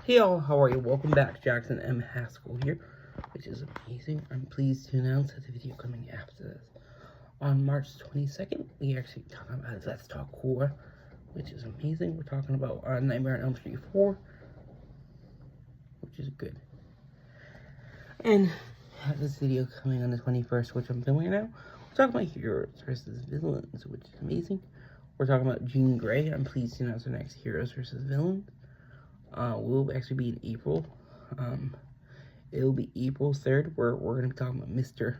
Hey all, how are you? Welcome back. Jackson M. Haskell here, which is amazing. I'm pleased to announce that the video coming after this. On March 22nd, we actually talking about Let's Talk Horror, which is amazing. We're talking about Nightmare on Elm Street 4, which is good. And this video coming on the 21st, which I'm filming now. We're talking about heroes versus villains, which is amazing. We're talking about Jean Grey. I'm pleased to announce our next heroes versus villains. Will actually be in April. It'll be April 3rd, where we're going to be talking about Mr.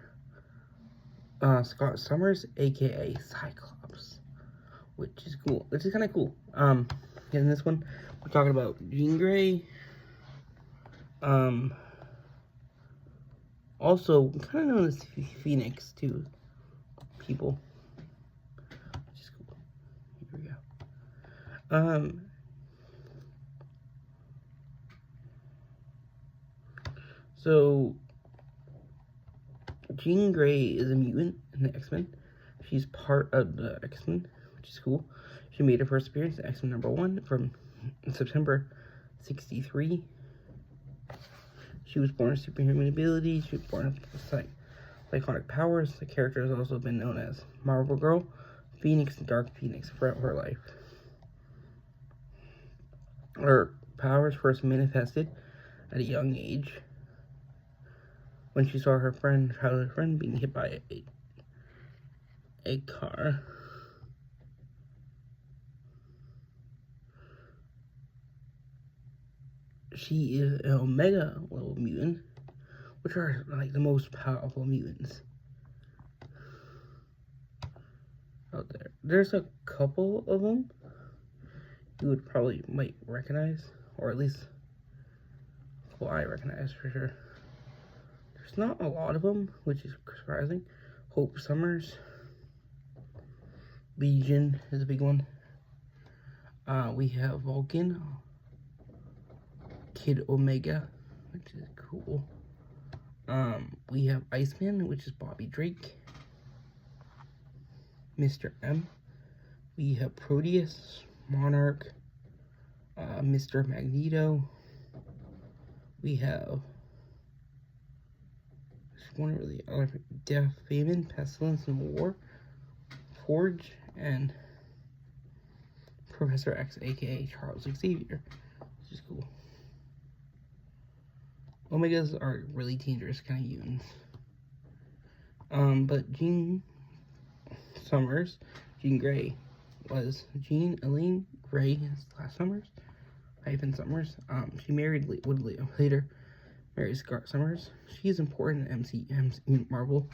Scott Summers, aka Cyclops, which is cool. Which is kind of cool. In this one, we're talking about Jean Grey. Also, kind of known as Phoenix to people, which is cool. Here we go. So, Jean Grey is a mutant in the X-Men. She's part of the X-Men, which is cool. She made her first appearance in X-Men #1 from September '63. She was born with superhuman abilities. She was born with psychotic powers. The character has also been known as Marvel Girl, Phoenix, and Dark Phoenix throughout her life. Her powers first manifested at a young age, when she saw her childhood friend being hit by a car. She is an Omega level mutant, which are like the most powerful mutants out there. There's a couple of them you would probably might recognize, or at least I recognize for sure. There's not a lot of them, which is surprising. Hope Summers, Legion is a big one. We have Vulcan, Kid Omega, which is cool. We have Iceman, which is Bobby Drake. Mr. M. We have Proteus, Monarch, Mr. Magneto. We have one of the other, Death, Famine, Pestilence, and War, Forge, and Professor X, aka Charles Xavier, which is cool. Omegas are really dangerous kind of mutants. But Jean Grey was Jean Elaine Grey Summers, Summers. She would later marry Scott Summers. She is important in Marvel.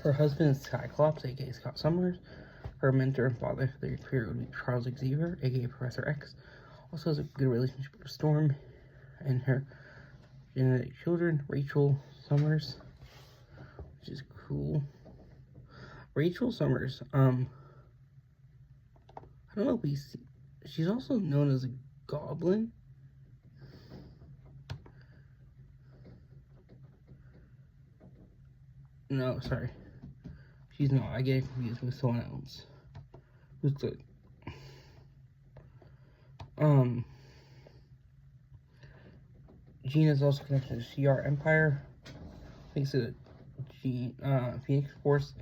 Her husband is Cyclops, aka Scott Summers. Her mentor and father for their career would be Charles Xavier, aka Professor X. Also has a good relationship with Storm and her genetic children, Rachel Summers, which is cool. Rachel Summers, I don't know if we see, she's also known as a goblin. No, sorry. She's not. I get confused with someone else. Who's good? Jean is also connected to CR Empire. Thanks to Phoenix Force.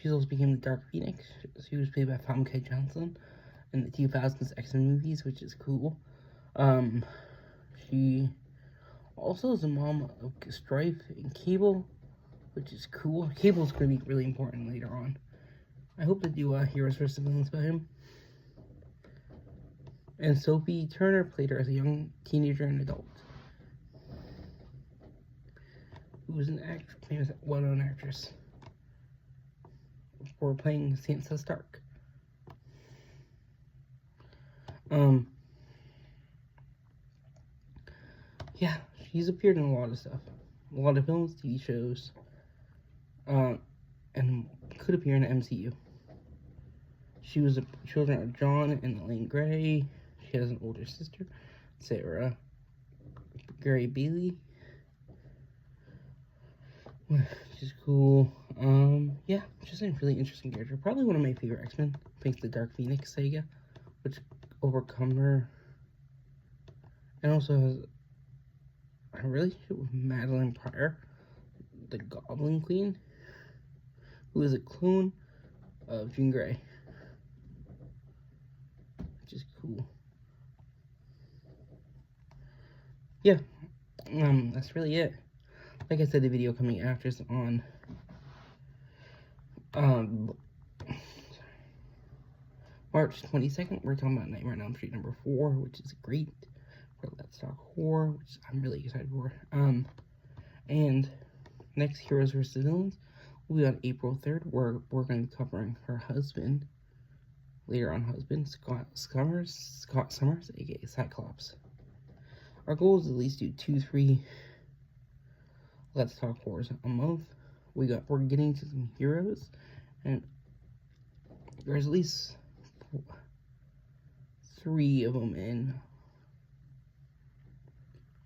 She also became the Dark Phoenix. She was played by Famke Johnson in the 2000s X-Men movies, which is cool. She also is the mom of Strife and Cable, which is cool. Cable's going to be really important later on. I hope they do Heroes vs. Villains about him. And Sophie Turner played her as a young teenager and adult, who was an famous, well-known actress for playing Sansa Stark. Yeah, she's appeared in a lot of stuff, a lot of films, TV shows, and could appear in the MCU. She was the children of John and Elaine Grey. She has an older sister, Sarah Grey Bailey. which is cool. Yeah, just a really interesting character. Probably one of my favorite X-Men. I think the Dark Phoenix saga, which overcome her, and also has a relationship with Madeline Pryor, the Goblin Queen, who is a clone of Jean Grey, which is cool. Yeah, that's really it. Like I said, the video coming after is on March 22nd. We're talking about Nightmare on Elm Street number 4, which is great for Let's Talk Horror, which I'm really excited for. And next, Heroes vs. Villains will be on April 3rd, where we're going to be covering her husband, later on husband, Scott Summers, aka Cyclops. Our goal is at least do 2-3 Let's Talk Horrors a month. We're getting to some heroes, and there's at least 3 of them in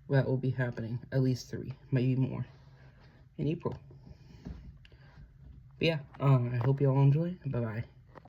that will be happening. At least 3, maybe more, in April. But yeah, I hope you all enjoy. Bye bye.